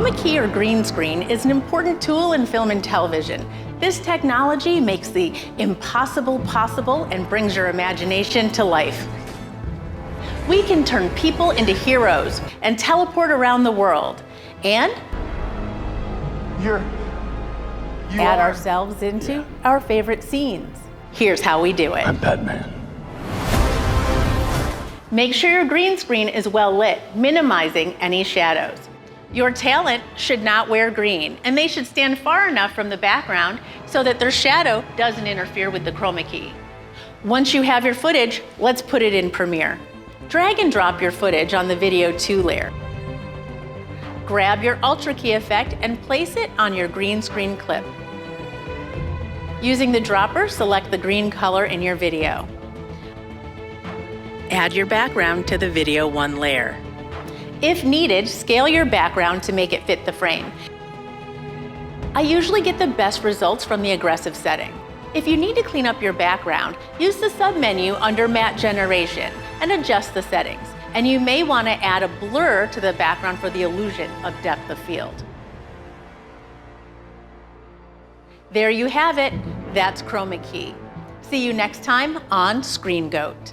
Chroma key or green screen is an important tool in film and television. This technology makes the impossible possible and brings your imagination to life. We can turn people into heroes and teleport around the world and add ourselves into our favorite scenes. Here's how we do it. I'm Batman. Make sure your green screen is well lit, minimizing any shadows. Your talent should not wear green, and they should stand far enough from the background so that their shadow doesn't interfere with the chroma key. Once you have your footage, let's put it in Premiere. Drag and drop your footage on the Video 2 layer. Grab your Ultra Key effect and place it on your green screen clip. Using the dropper, select the green color in your video. Add your background to the Video 1 layer. If needed, scale your background to make it fit the frame. I usually get the best results from the aggressive setting. If you need to clean up your background, use the sub-menu under Matte Generation and adjust the settings. And you may want to add a blur to the background for the illusion of depth of field. There you have it. That's Chroma Key. See you next time on Screen Goat.